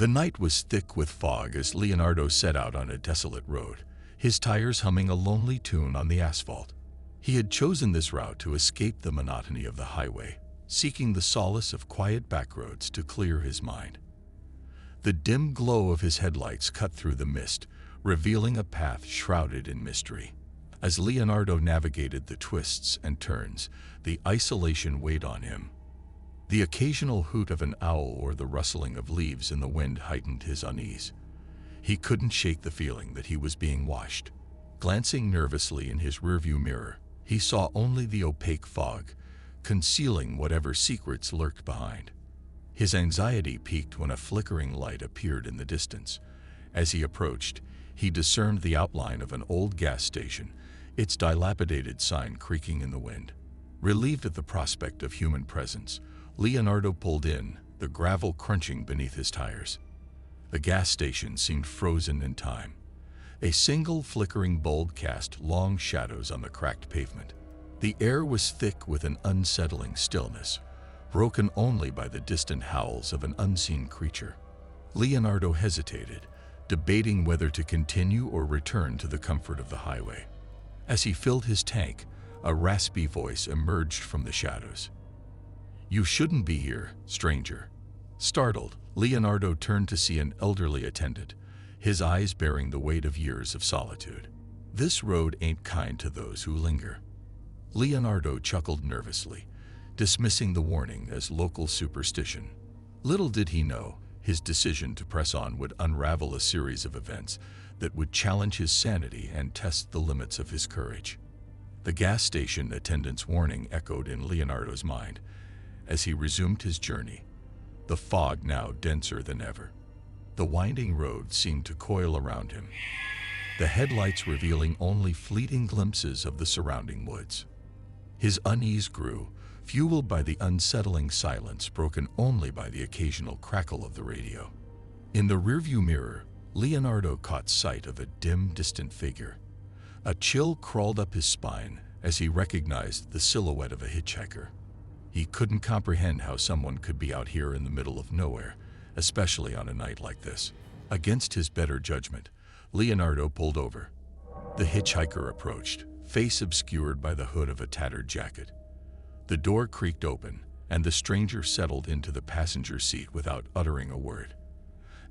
The night was thick with fog as Leonardo set out on a desolate road, his tires humming a lonely tune on the asphalt. He had chosen this route to escape the monotony of the highway, seeking the solace of quiet backroads to clear his mind. The dim glow of his headlights cut through the mist, revealing a path shrouded in mystery. As Leonardo navigated the twists and turns, the isolation weighed on him. The occasional hoot of an owl or the rustling of leaves in the wind heightened his unease. He couldn't shake the feeling that he was being watched. Glancing nervously in his rearview mirror, he saw only the opaque fog, concealing whatever secrets lurked behind. His anxiety peaked when a flickering light appeared in the distance. As he approached, he discerned the outline of an old gas station, its dilapidated sign creaking in the wind. Relieved at the prospect of human presence, Leonardo pulled in, the gravel crunching beneath his tires. The gas station seemed frozen in time. A single flickering bulb cast long shadows on the cracked pavement. The air was thick with an unsettling stillness, broken only by the distant howls of an unseen creature. Leonardo hesitated, debating whether to continue or return to the comfort of the highway. As he filled his tank, a raspy voice emerged from the shadows. "You shouldn't be here, stranger." Startled, Leonardo turned to see an elderly attendant, his eyes bearing the weight of years of solitude. "This road ain't kind to those who linger." Leonardo chuckled nervously, dismissing the warning as local superstition. Little did he know, his decision to press on would unravel a series of events that would challenge his sanity and test the limits of his courage. The gas station attendant's warning echoed in Leonardo's mind as he resumed his journey, the fog now denser than ever. The winding road seemed to coil around him, the headlights revealing only fleeting glimpses of the surrounding woods. His unease grew, fueled by the unsettling silence broken only by the occasional crackle of the radio. In the rearview mirror, Leonardo caught sight of a dim, distant figure. A chill crawled up his spine as he recognized the silhouette of a hitchhiker. He couldn't comprehend how someone could be out here in the middle of nowhere, especially on a night like this. Against his better judgment, Leonardo pulled over. The hitchhiker approached, face obscured by the hood of a tattered jacket. The door creaked open, and the stranger settled into the passenger seat without uttering a word.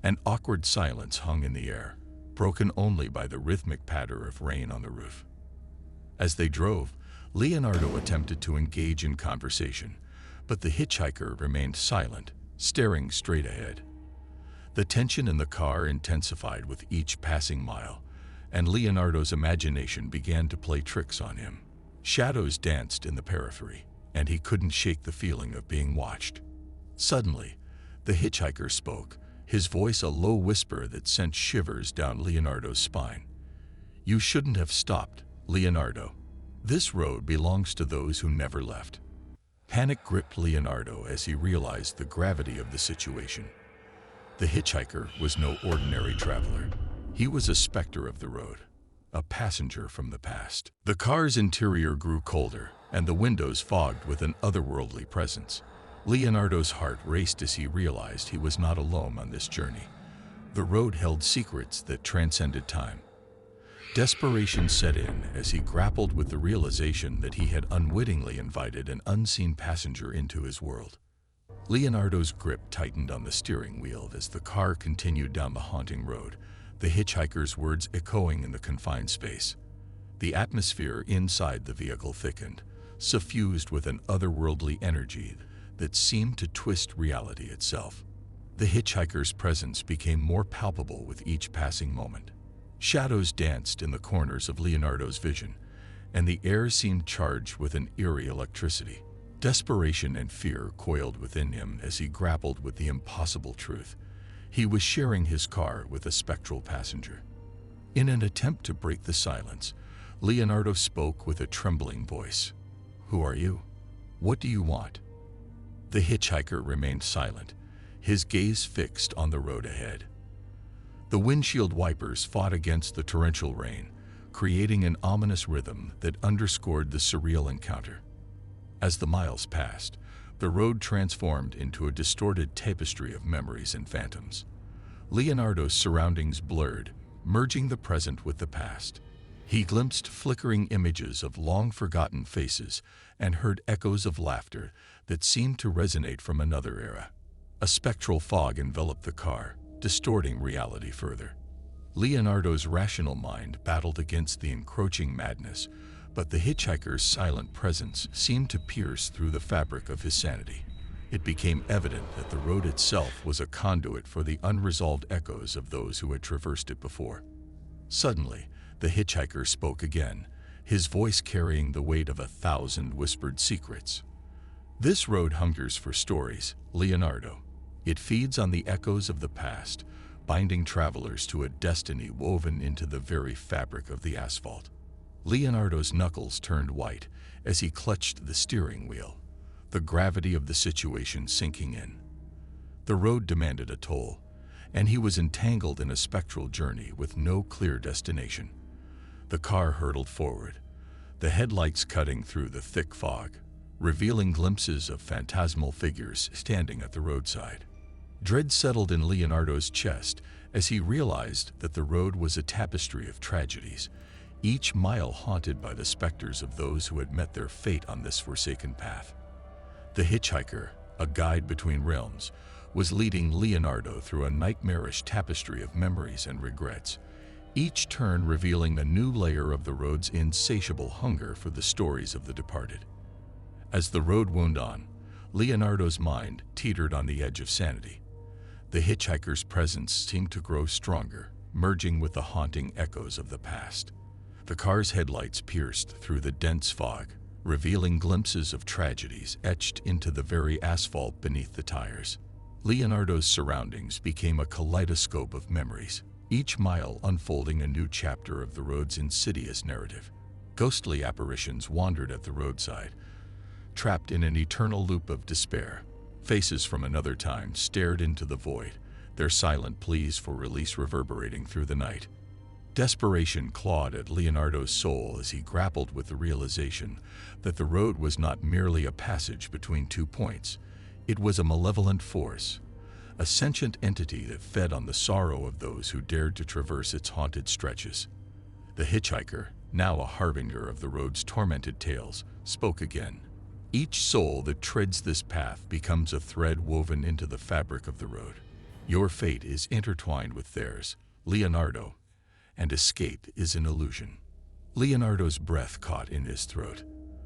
An awkward silence hung in the air, broken only by the rhythmic patter of rain on the roof. As they drove, Leonardo attempted to engage in conversation, but the hitchhiker remained silent, staring straight ahead. The tension in the car intensified with each passing mile, and Leonardo's imagination began to play tricks on him. Shadows danced in the periphery, and he couldn't shake the feeling of being watched. Suddenly, the hitchhiker spoke, his voice a low whisper that sent shivers down Leonardo's spine. "You shouldn't have stopped, Leonardo. This road belongs to those who never left." Panic gripped Leonardo as he realized the gravity of the situation. The hitchhiker was no ordinary traveler. He was a specter of the road, a passenger from the past. The car's interior grew colder, and the windows fogged with an otherworldly presence. Leonardo's heart raced as he realized he was not alone on this journey. The road held secrets that transcended time. Desperation set in as he grappled with the realization that he had unwittingly invited an unseen passenger into his world. Leonardo's grip tightened on the steering wheel as the car continued down the haunting road, the hitchhiker's words echoing in the confined space. The atmosphere inside the vehicle thickened, suffused with an otherworldly energy that seemed to twist reality itself. The hitchhiker's presence became more palpable with each passing moment. Shadows danced in the corners of Leonardo's vision, and the air seemed charged with an eerie electricity. Desperation and fear coiled within him as he grappled with the impossible truth. He was sharing his car with a spectral passenger. In an attempt to break the silence, Leonardo spoke with a trembling voice. "Who are you? What do you want?" The hitchhiker remained silent, his gaze fixed on the road ahead. The windshield wipers fought against the torrential rain, creating an ominous rhythm that underscored the surreal encounter. As the miles passed, the road transformed into a distorted tapestry of memories and phantoms. Leonardo's surroundings blurred, merging the present with the past. He glimpsed flickering images of long-forgotten faces and heard echoes of laughter that seemed to resonate from another era. A spectral fog enveloped the car, distorting reality further. Leonardo's rational mind battled against the encroaching madness, but the hitchhiker's silent presence seemed to pierce through the fabric of his sanity. It became evident that the road itself was a conduit for the unresolved echoes of those who had traversed it before. Suddenly, the hitchhiker spoke again, his voice carrying the weight of 1,000 whispered secrets. "This road hungers for stories, Leonardo. It feeds on the echoes of the past, binding travelers to a destiny woven into the very fabric of the asphalt." Leonardo's knuckles turned white as he clutched the steering wheel, the gravity of the situation sinking in. The road demanded a toll, and he was entangled in a spectral journey with no clear destination. The car hurtled forward, the headlights cutting through the thick fog, revealing glimpses of phantasmal figures standing at the roadside. Dread settled in Leonardo's chest as he realized that the road was a tapestry of tragedies, each mile haunted by the specters of those who had met their fate on this forsaken path. The hitchhiker, a guide between realms, was leading Leonardo through a nightmarish tapestry of memories and regrets, each turn revealing a new layer of the road's insatiable hunger for the stories of the departed. As the road wound on, Leonardo's mind teetered on the edge of sanity. The hitchhiker's presence seemed to grow stronger, merging with the haunting echoes of the past. The car's headlights pierced through the dense fog, revealing glimpses of tragedies etched into the very asphalt beneath the tires. Leonardo's surroundings became a kaleidoscope of memories, each mile unfolding a new chapter of the road's insidious narrative. Ghostly apparitions wandered at the roadside, trapped in an eternal loop of despair. Faces from another time stared into the void, their silent pleas for release reverberating through the night. Desperation clawed at Leonardo's soul as he grappled with the realization that the road was not merely a passage between 2 points. It was a malevolent force, a sentient entity that fed on the sorrow of those who dared to traverse its haunted stretches. The hitchhiker, now a harbinger of the road's tormented tales, spoke again. "Each soul that treads this path becomes a thread woven into the fabric of the road. Your fate is intertwined with theirs, Leonardo, and escape is an illusion." Leonardo's breath caught in his throat.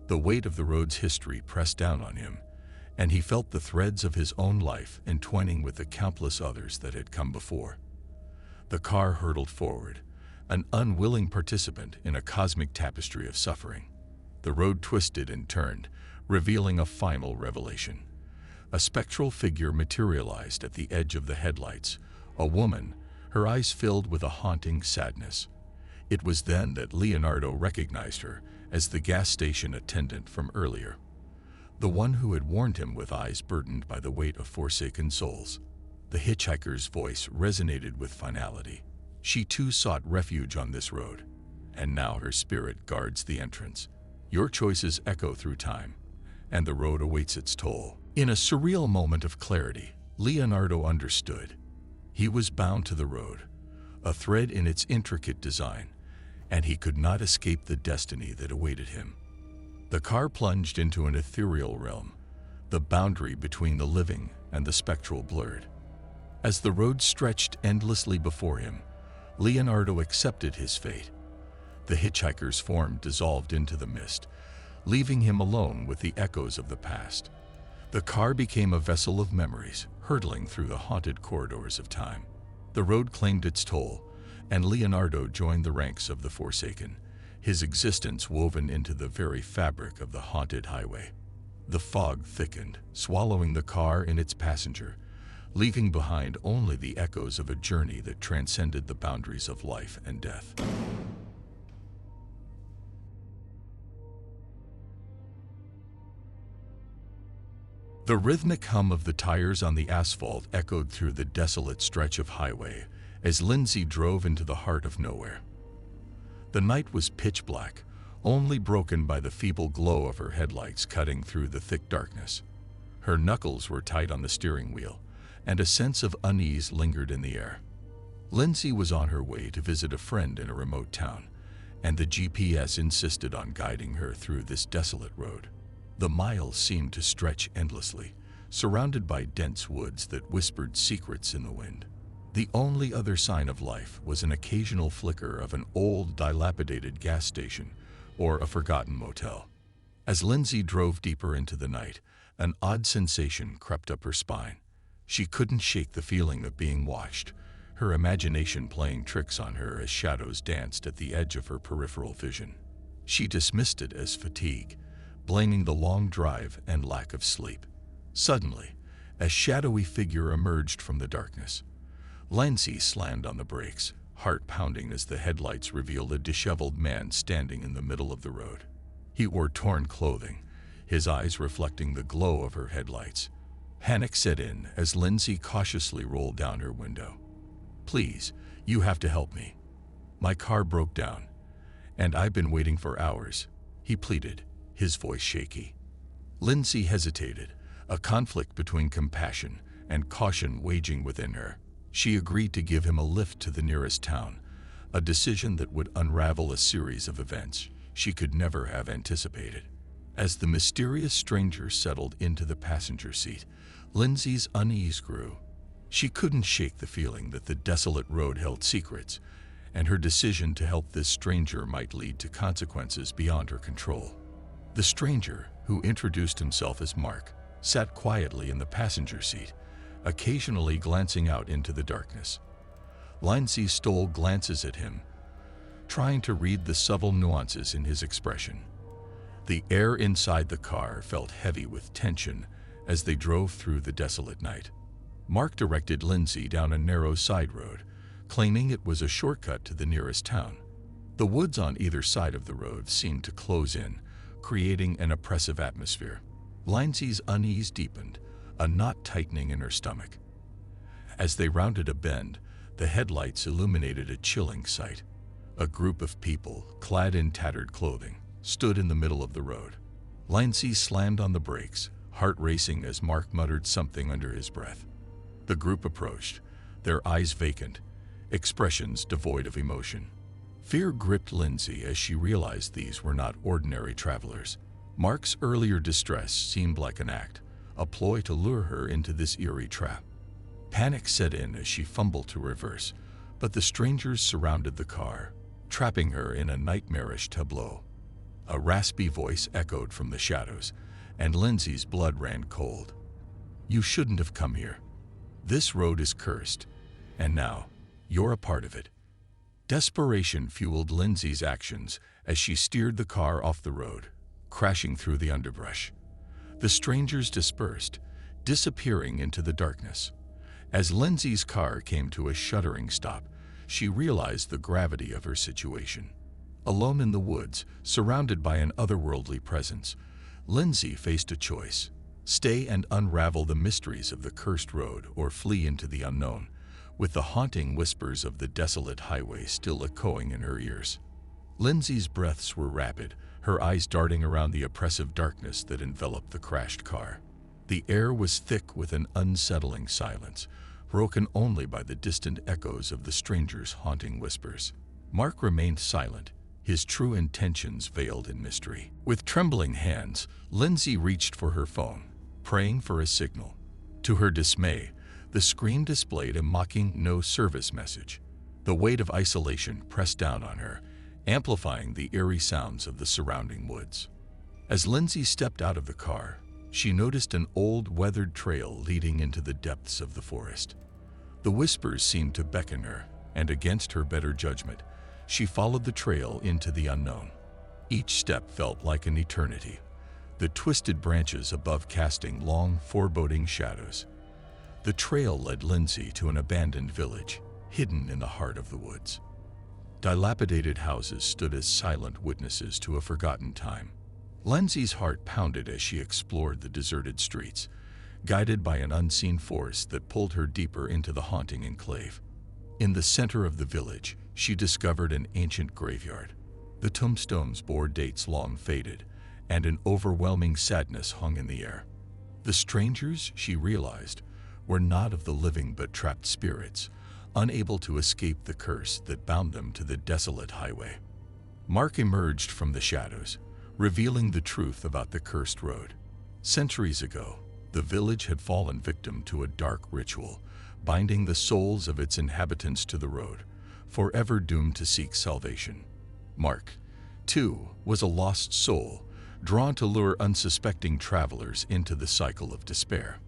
The weight of the road's history pressed down on him, and he felt the threads of his own life entwining with the countless others that had come before. The car hurtled forward, an unwilling participant in a cosmic tapestry of suffering. The road twisted and turned, revealing a final revelation. A spectral figure materialized at the edge of the headlights, a woman, her eyes filled with a haunting sadness. It was then that Leonardo recognized her as the gas station attendant from earlier, the one who had warned him with eyes burdened by the weight of forsaken souls. The hitchhiker's voice resonated with finality. She too sought refuge on this road, and now her spirit guards the entrance. Your choices echo through time, and the road awaits its toll. In a surreal moment of clarity, Leonardo understood. He was bound to the road, a thread in its intricate design, and he could not escape the destiny that awaited him. The car plunged into an ethereal realm, the boundary between the living and the spectral blurred. As the road stretched endlessly before him, Leonardo accepted his fate. The hitchhiker's form dissolved into the mist, leaving him alone with the echoes of the past. The car became a vessel of memories, hurtling through the haunted corridors of time. The road claimed its toll, and Leonardo joined the ranks of the forsaken, his existence woven into the very fabric of the haunted highway. The fog thickened, swallowing the car and its passenger, leaving behind only the echoes of a journey that transcended the boundaries of life and death. The rhythmic hum of the tires on the asphalt echoed through the desolate stretch of highway as Lindsay drove into the heart of nowhere. The night was pitch black, only broken by the feeble glow of her headlights cutting through the thick darkness. Her knuckles were tight on the steering wheel, and a sense of unease lingered in the air. Lindsay was on her way to visit a friend in a remote town, and the GPS insisted on guiding her through this desolate road. The miles seemed to stretch endlessly, surrounded by dense woods that whispered secrets in the wind. The only other sign of life was an occasional flicker of an old, dilapidated gas station or a forgotten motel. As Lindsay drove deeper into the night, an odd sensation crept up her spine. She couldn't shake the feeling of being watched, her imagination playing tricks on her as shadows danced at the edge of her peripheral vision. She dismissed it as fatigue, blaming the long drive and lack of sleep. Suddenly, a shadowy figure emerged from the darkness. Lindsay slammed on the brakes, heart pounding as the headlights revealed a disheveled man standing in the middle of the road. He wore torn clothing, his eyes reflecting the glow of her headlights. Panic set in as Lindsay cautiously rolled down her window. "Please, you have to help me. My car broke down, and I've been waiting for hours," he pleaded, his voice shaky. Lindsay hesitated, a conflict between compassion and caution waging within her. She agreed to give him a lift to the nearest town, a decision that would unravel a series of events she could never have anticipated. As the mysterious stranger settled into the passenger seat, Lindsay's unease grew. She couldn't shake the feeling that the desolate road held secrets, and her decision to help this stranger might lead to consequences beyond her control. The stranger, who introduced himself as Mark, sat quietly in the passenger seat, occasionally glancing out into the darkness. Lindsay stole glances at him, trying to read the subtle nuances in his expression. The air inside the car felt heavy with tension as they drove through the desolate night. Mark directed Lindsay down a narrow side road, claiming it was a shortcut to the nearest town. The woods on either side of the road seemed to close in, creating an oppressive atmosphere. Lindsay's unease deepened, a knot tightening in her stomach. As they rounded a bend, the headlights illuminated a chilling sight. A group of people, clad in tattered clothing, stood in the middle of the road. Lindsay slammed on the brakes, heart racing as Mark muttered something under his breath. The group approached, their eyes vacant, expressions devoid of emotion. Fear gripped Lindsay as she realized these were not ordinary travelers. Mark's earlier distress seemed like an act, a ploy to lure her into this eerie trap. Panic set in as she fumbled to reverse, but the strangers surrounded the car, trapping her in a nightmarish tableau. A raspy voice echoed from the shadows, and Lindsay's blood ran cold. "You shouldn't have come here. This road is cursed, and now you're a part of it." Desperation fueled Lindsay's actions as she steered the car off the road, crashing through the underbrush. The strangers dispersed, disappearing into the darkness. As Lindsay's car came to a shuddering stop, she realized the gravity of her situation. Alone in the woods, surrounded by an otherworldly presence, Lindsay faced a choice: stay and unravel the mysteries of the cursed road, or flee into the unknown, with the haunting whispers of the desolate highway still echoing in her ears. Lindsay's breaths were rapid, her eyes darting around the oppressive darkness that enveloped the crashed car. The air was thick with an unsettling silence, broken only by the distant echoes of the stranger's haunting whispers. Mark remained silent, his true intentions veiled in mystery. With trembling hands, Lindsay reached for her phone, praying for a signal. To her dismay, the screen displayed a mocking no service message. The weight of isolation pressed down on her, amplifying the eerie sounds of the surrounding woods. As Lindsay stepped out of the car, she noticed an old, weathered trail leading into the depths of the forest. The whispers seemed to beckon her, and against her better judgment, she followed the trail into the unknown. Each step felt like an eternity, the twisted branches above casting long, foreboding shadows. The trail led Lindsay to an abandoned village, hidden in the heart of the woods. Dilapidated houses stood as silent witnesses to a forgotten time. Lindsay's heart pounded as she explored the deserted streets, guided by an unseen force that pulled her deeper into the haunting enclave. In the center of the village, she discovered an ancient graveyard. The tombstones bore dates long faded, and an overwhelming sadness hung in the air. The strangers, she realized, were not of the living but trapped spirits, unable to escape the curse that bound them to the desolate highway. Mark emerged from the shadows, revealing the truth about the cursed road. Centuries ago, the village had fallen victim to a dark ritual, binding the souls of its inhabitants to the road, forever doomed to seek salvation. Mark, too, was a lost soul, drawn to lure unsuspecting travelers into the cycle of despair.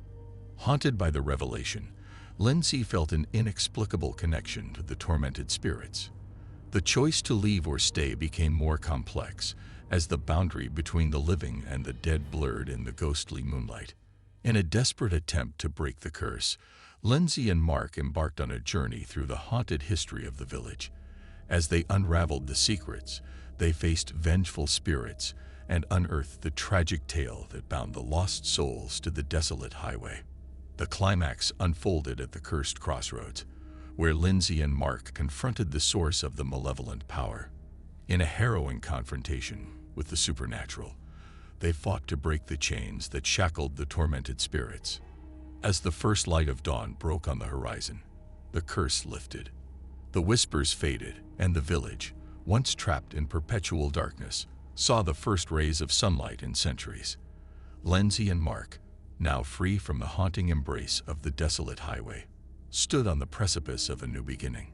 Haunted by the revelation, Lindsay felt an inexplicable connection to the tormented spirits. The choice to leave or stay became more complex as the boundary between the living and the dead blurred in the ghostly moonlight. In a desperate attempt to break the curse, Lindsay and Mark embarked on a journey through the haunted history of the village. As they unraveled the secrets, they faced vengeful spirits and unearthed the tragic tale that bound the lost souls to the desolate highway. The climax unfolded at the cursed crossroads, where Lindsay and Mark confronted the source of the malevolent power. In a harrowing confrontation with the supernatural, they fought to break the chains that shackled the tormented spirits. As the first light of dawn broke on the horizon, the curse lifted. The whispers faded, and the village, once trapped in perpetual darkness, saw the first rays of sunlight in centuries. Lindsay and Mark, now free from the haunting embrace of the desolate highway, stood on the precipice of a new beginning.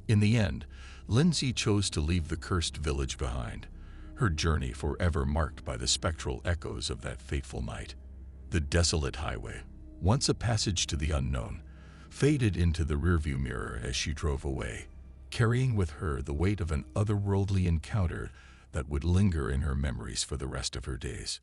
In the end, Lindsay chose to leave the cursed village behind, her journey forever marked by the spectral echoes of that fateful night. The desolate highway, once a passage to the unknown, faded into the rearview mirror as she drove away, carrying with her the weight of an otherworldly encounter that would linger in her memories for the rest of her days.